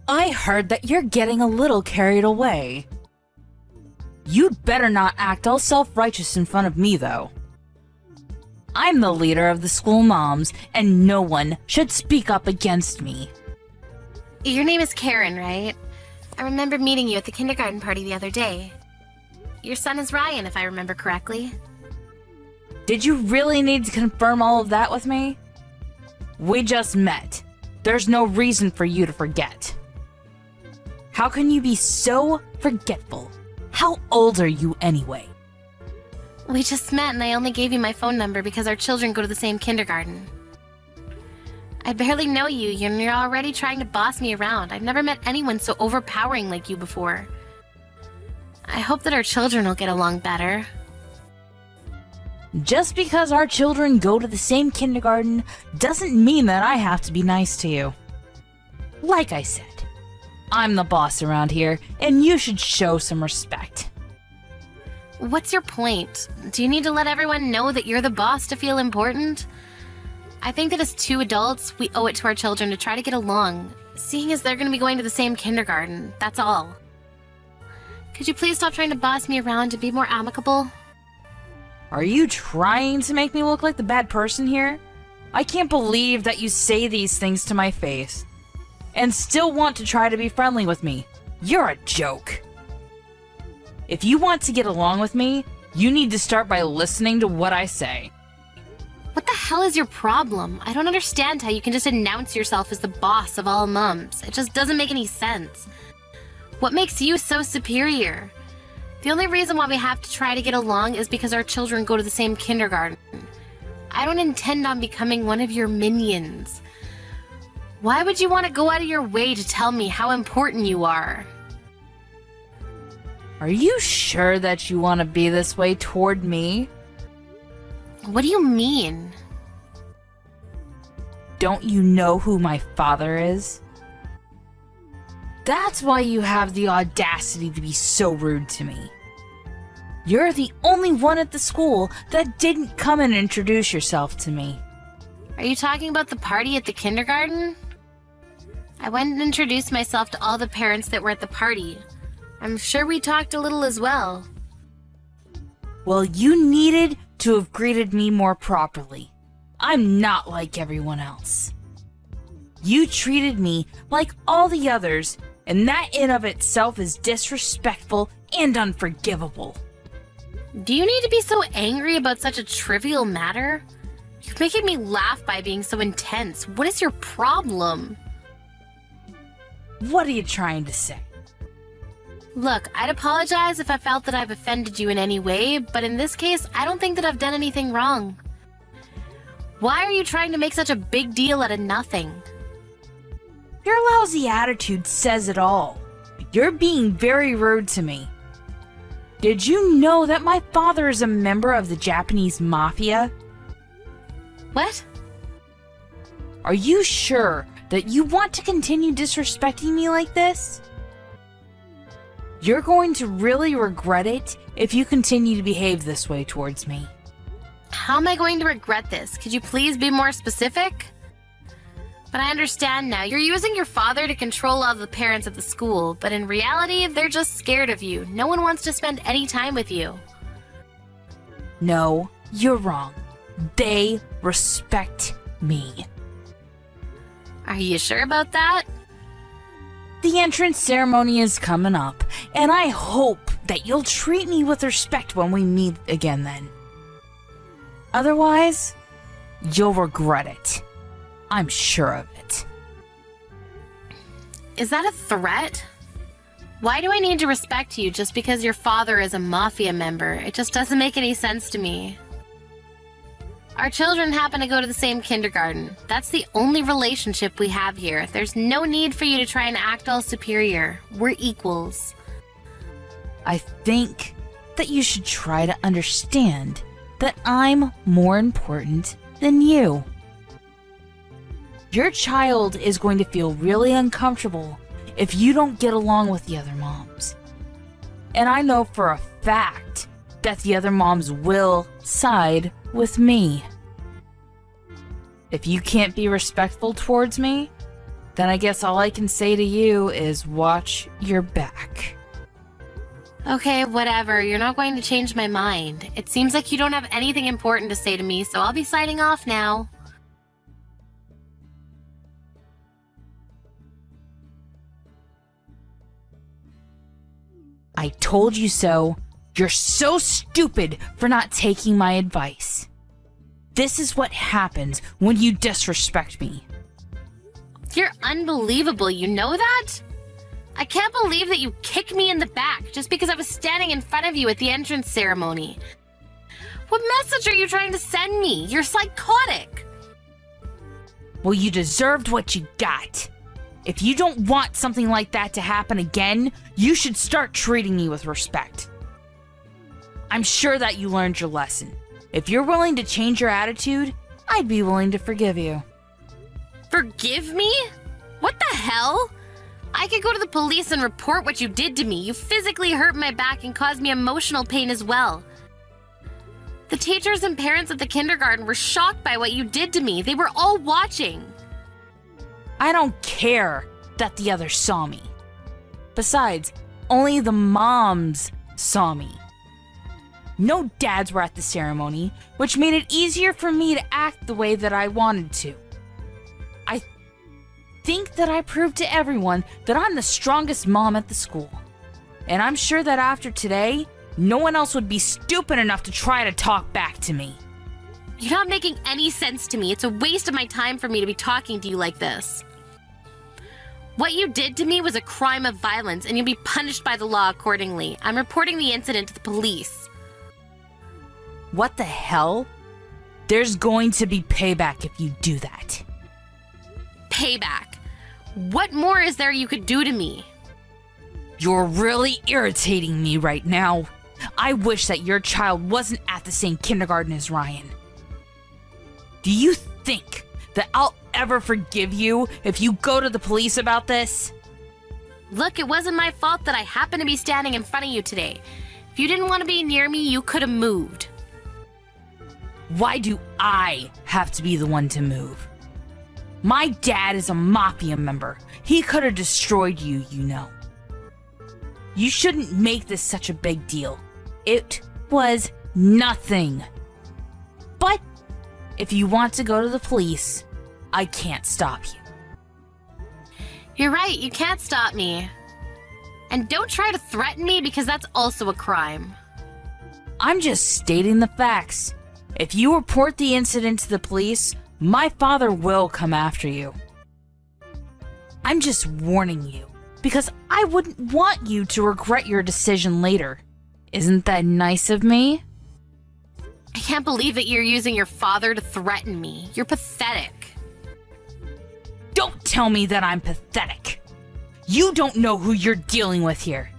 I heard that you're getting a little carried away. You'd better not act all self-righteous in front of me, though. I'm the leader of the school moms, and no one should speak up against me. Your name is Karen, right? I remember meeting you at the kindergarten party the other day. Your son is Ryan, if I remember correctly. Did you really need to confirm all of that with me? We just met. There's no reason for you to forget. How can you be so forgetful? How old are you anyway? We just met and I only gave you my phone number because our children go to the same kindergarten. I barely know you and you're already trying to boss me around. I've never met anyone so overpowering like you before. I hope that our children will get along better. Just because our children go to the same kindergarten doesn't mean that I have to be nice to you. Like I said, I'm the boss around here, and you should show some respect. What's your point? Do you need to let everyone know that you're the boss to feel important? I think that as two adults, we owe it to our children to try to get along, seeing as they're going to be going to the same kindergarten, that's all. Could you please stop trying to boss me around and be more amicable? Are you trying to make me look like the bad person here? I can't believe that you say these things to my face and still want to try to be friendly with me. You're a joke. If you want to get along with me, you need to start by listening to what I say. What the hell is your problem? I don't understand how you can just announce yourself as the boss of all mums. It just doesn't make any sense. What makes you so superior? The only reason why we have to try to get along is because our children go to the same kindergarten. I don't intend on becoming one of your minions. Why would you want to go out of your way to tell me how important you are? Are you sure that you want to be this way toward me? What do you mean? Don't you know who my father is? That's why you have the audacity to be so rude to me. You're the only one at the school that didn't come and introduce yourself to me. Are you talking about the party at the kindergarten? I went and introduced myself to all the parents that were at the party. I'm sure we talked a little as well. Well, you needed to have greeted me more properly. I'm not like everyone else. You treated me like all the others, and that in of itself is disrespectful and unforgivable. Do you need to be so angry about such a trivial matter? You're making me laugh by being so intense. What is your problem? What are you trying to say? Look, I'd apologize if I felt that I've offended you in any way, but in this case, I don't think that I've done anything wrong. Why are you trying to make such a big deal out of nothing? Your lousy attitude says it all. You're being very rude to me. Did you know that my father is a member of the Japanese mafia? What? Are you sure that you want to continue disrespecting me like this? You're going to really regret it if you continue to behave this way towards me. How am I going to regret this? Could you please be more specific? But I understand now. You're using your father to control all the parents at the school, but in reality, they're just scared of you. No one wants to spend any time with you. No, you're wrong. They respect me. Are you sure about that? The entrance ceremony is coming up, and I hope that you'll treat me with respect when we meet again then. Otherwise, you'll regret it. I'm sure of it. Is that a threat? Why do I need to respect you just because your father is a mafia member? It just doesn't make any sense to me. Our children happen to go to the same kindergarten. That's the only relationship we have here. There's no need for you to try and act all superior. We're equals. I think that you should try to understand that I'm more important than you. Your child is going to feel really uncomfortable if you don't get along with the other moms. And I know for a fact that the other moms will side with me. If you can't be respectful towards me, Then I guess all I can say to you is watch your back. Okay, whatever. You're not going to change my mind. It seems like you don't have anything important to say to me, so I'll be signing off now. I told you so. You're so stupid for not taking my advice. This is what happens when you disrespect me. You're unbelievable, you know that? I can't believe that you kicked me in the back just because I was standing in front of you at the entrance ceremony. What message are you trying to send me? You're psychotic. Well, you deserved what you got. If you don't want something like that to happen again, you should start treating me with respect. I'm sure that you learned your lesson. If you're willing to change your attitude, I'd be willing to forgive you. Forgive me? What the hell? I could go to the police and report what you did to me. You physically hurt my back and caused me emotional pain as well. The teachers and parents at the kindergarten were shocked by what you did to me. They were all watching. I don't care that the others saw me. Besides, only the moms saw me. No dads were at the ceremony, which made it easier for me to act the way that I wanted to. I think that I proved to everyone that I'm the strongest mom at the school. And I'm sure that after today, no one else would be stupid enough to try to talk back to me. You're not making any sense to me. It's a waste of my time for me to be talking to you like this. What you did to me was a crime of violence, and you'll be punished by the law accordingly. I'm reporting the incident to the police. What the hell? There's going to be payback if you do that. Payback? What more is there you could do to me? You're really irritating me right now. I wish that your child wasn't at the same kindergarten as Ryan. Do you think that I'll ever forgive you if you go to the police about this? Look, it wasn't my fault that I happened to be standing in front of you today. If you didn't want to be near me, you could have moved. Why do I have to be the one to move? My dad is a mafia member. He could have destroyed you, you know. You shouldn't make this such a big deal. It was nothing. But if you want to go to the police, I can't stop you. You're right, you can't stop me. And don't try to threaten me because that's also a crime. I'm just stating the facts. If you report the incident to the police, my father will come after you. I'm just warning you, because I wouldn't want you to regret your decision later. Isn't that nice of me? I can't believe that you're using your father to threaten me. You're pathetic. Don't tell me that I'm pathetic. You don't know who you're dealing with here.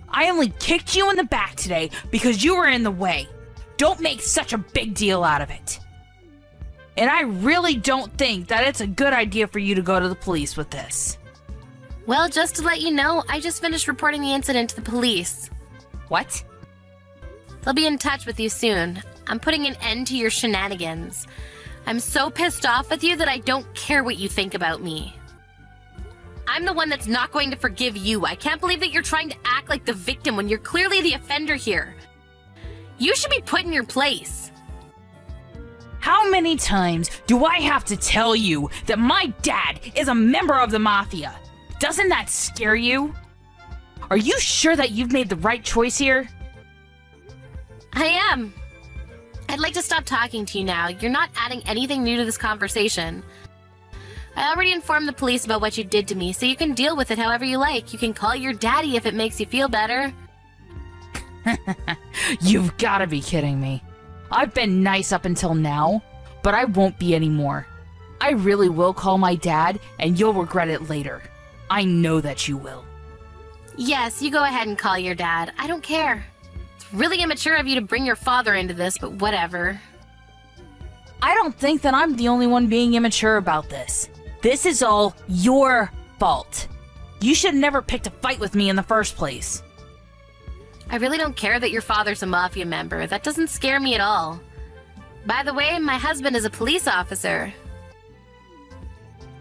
I only kicked you in the back today because you were in the way. Don't make such a big deal out of it. And I really don't think that it's a good idea for you to go to the police with this. Well, just to let you know, I just finished reporting the incident to the police. What? They'll be in touch with you soon. I'm putting an end to your shenanigans. I'm so pissed off with you that I don't care what you think about me. I'm the one that's not going to forgive you. I can't believe that you're trying to act like the victim when you're clearly the offender here. You should be put in your place. How many times do I have to tell you that my dad is a member of the mafia? Doesn't that scare you? Are you sure that you've made the right choice here? I am. I'd like to stop talking to you now. You're not adding anything new to this conversation. I already informed the police about what you did to me, so you can deal with it however you like. You can call your daddy if it makes you feel better. You've got to be kidding me. I've been nice up until now, but I won't be anymore. I really will call my dad, and you'll regret it later. I know that you will. Yes, you go ahead and call your dad. I don't care. It's really immature of you to bring your father into this, but whatever. I don't think that I'm the only one being immature about this. This is all your fault. You should have never picked a fight with me in the first place. I really don't care that your father's a mafia member. That doesn't scare me at all. By the way, my husband is a police officer.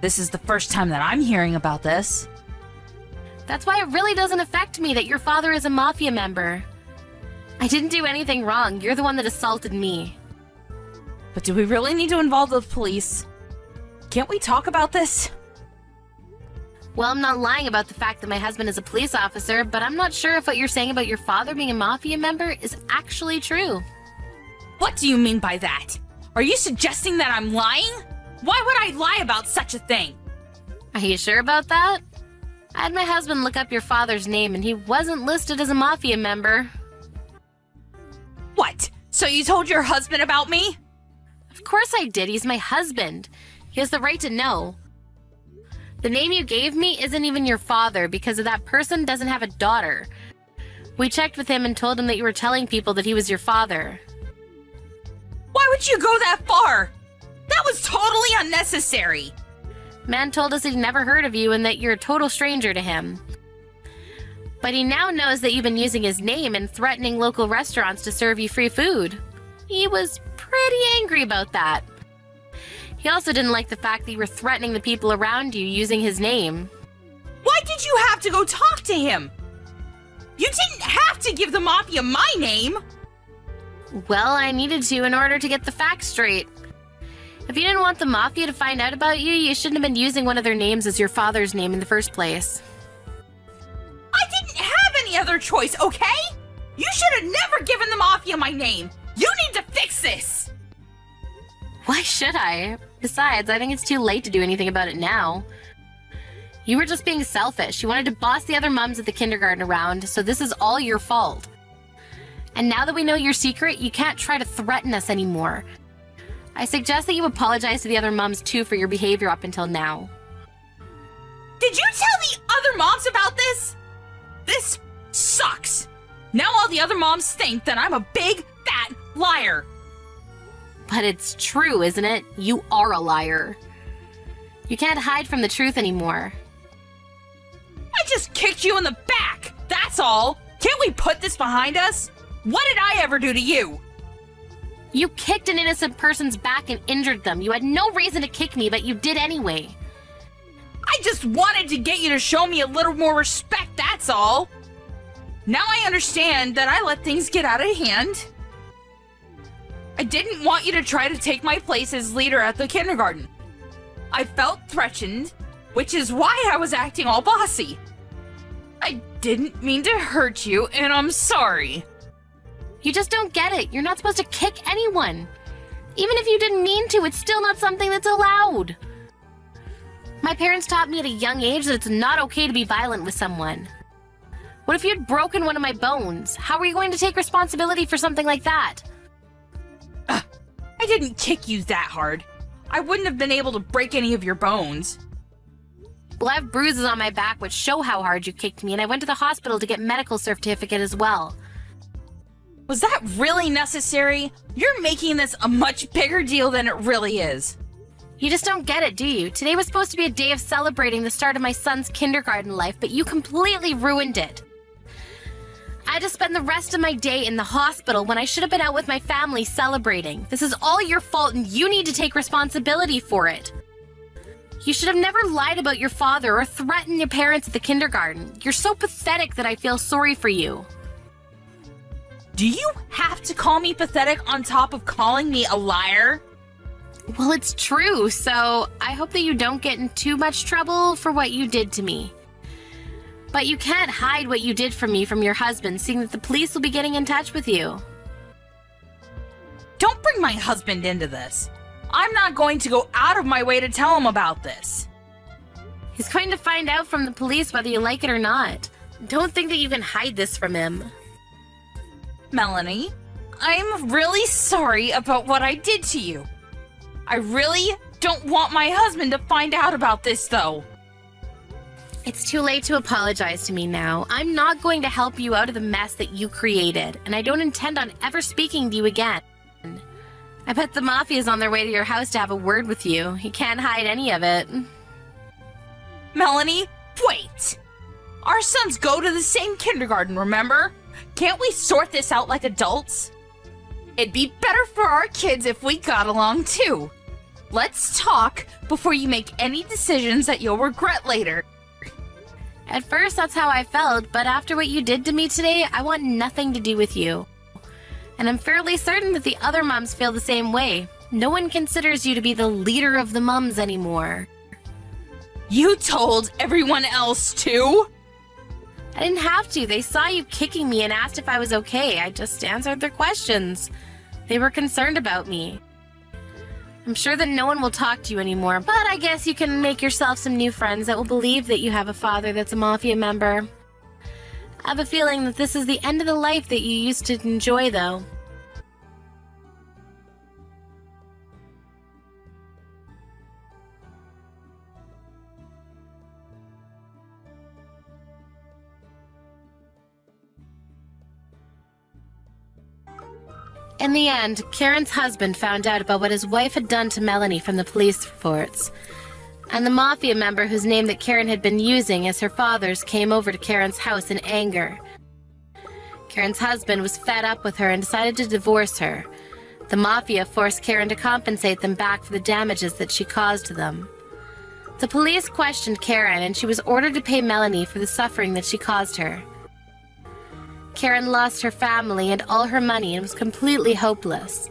This is the first time that I'm hearing about this. That's why it really doesn't affect me that your father is a mafia member. I didn't do anything wrong. You're the one that assaulted me. But do we really need to involve the police? Can't we talk about this? Well, I'm not lying about the fact that my husband is a police officer, but I'm not sure if what you're saying about your father being a mafia member is actually true. What do you mean by that? Are you suggesting that I'm lying? Why would I lie about such a thing? Are you sure about that? I had my husband look up your father's name and he wasn't listed as a mafia member. What? So you told your husband about me? Of course I did. He's my husband. He has the right to know. The name you gave me isn't even your father because that person doesn't have a daughter. We checked with him and told him that you were telling people that he was your father. Why would you go that far? That was totally unnecessary. Man told us he'd never heard of you and that you're a total stranger to him. But he now knows that you've been using his name and threatening local restaurants to serve you free food. He was pretty angry about that. He also didn't like the fact that you were threatening the people around you using his name. Why did you have to go talk to him? You didn't have to give the mafia my name. Well, I needed to in order to get the facts straight. If you didn't want the mafia to find out about you, you shouldn't have been using one of their names as your father's name in the first place. I didn't have any other choice, okay? You should have never given the mafia my name. You need to fix this. Why should I? Besides, I think it's too late to do anything about it now. You were just being selfish. You wanted to boss the other mums at the kindergarten around, so this is all your fault. And now that we know your secret, you can't try to threaten us anymore. I suggest that you apologize to the other mums too for your behavior up until now. Did you tell the other moms about this? This sucks. Now all the other moms think that I'm a big, fat liar. But it's true, isn't it? You are a liar. You can't hide from the truth anymore. I just kicked you in the back, that's all. Can't we put this behind us? What did I ever do to you? You kicked an innocent person's back and injured them. You had no reason to kick me, but you did anyway. I just wanted to get you to show me a little more respect, that's all. Now I understand that I let things get out of hand. I didn't want you to try to take my place as leader at the kindergarten. I felt threatened, which is why I was acting all bossy. I didn't mean to hurt you, and I'm sorry. You just don't get it. You're not supposed to kick anyone. Even if you didn't mean to, it's still not something that's allowed. My parents taught me at a young age that it's not okay to be violent with someone. What if you'd broken one of my bones? How are you going to take responsibility for something like that? I didn't kick you that hard. I wouldn't have been able to break any of your bones. Well, I have bruises on my back which show how hard you kicked me, and I went to the hospital to get medical certificate as well. Was that really necessary? You're making this a much bigger deal than it really is. You just don't get it, do you? Today was supposed to be a day of celebrating the start of my son's kindergarten life, but you completely ruined it. I had to spend the rest of my day in the hospital when I should have been out with my family celebrating. This is all your fault and you need to take responsibility for it. You should have never lied about your father or threatened your parents at the kindergarten. You're so pathetic that I feel sorry for you. Do you have to call me pathetic on top of calling me a liar? Well, it's true, so I hope that you don't get in too much trouble for what you did to me. But you can't hide what you did for me from your husband, seeing that the police will be getting in touch with you. Don't bring my husband into this. I'm not going to go out of my way to tell him about this. He's going to find out from the police whether you like it or not. Don't think that you can hide this from him. Melanie, I'm really sorry about what I did to you. I really don't want my husband to find out about this, though. It's too late to apologize to me now. I'm not going to help you out of the mess that you created, and I don't intend on ever speaking to you again. I bet the mafia's on their way to your house to have a word with you. You can't hide any of it. Melanie, wait! Our sons go to the same kindergarten, remember? Can't we sort this out like adults? It'd be better for our kids if we got along too. Let's talk before you make any decisions that you'll regret later. At first, that's how I felt, but after what you did to me today, I want nothing to do with you. And I'm fairly certain that the other mums feel the same way. No one considers you to be the leader of the mums anymore. You told everyone else too? I didn't have to. They saw you kicking me and asked if I was okay. I just answered their questions. They were concerned about me. I'm sure that no one will talk to you anymore, but I guess you can make yourself some new friends that will believe that you have a father that's a Mafia member. I have a feeling that this is the end of the life that you used to enjoy, though. In the end, Karen's husband found out about what his wife had done to Melanie from the police reports. And the Mafia member whose name that Karen had been using as her father's came over to Karen's house in anger. Karen's husband was fed up with her and decided to divorce her. The Mafia forced Karen to compensate them back for the damages that she caused to them. The police questioned Karen and she was ordered to pay Melanie for the suffering that she caused her. Karen lost her family and all her money and was completely hopeless.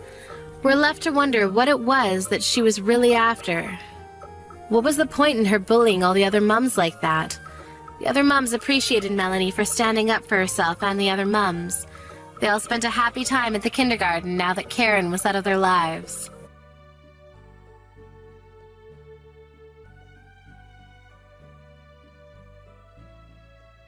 We're left to wonder what it was that she was really after. What was the point in her bullying all the other mums like that? The other mums appreciated Melanie for standing up for herself and the other mums. They all spent a happy time at the kindergarten now that Karen was out of their lives.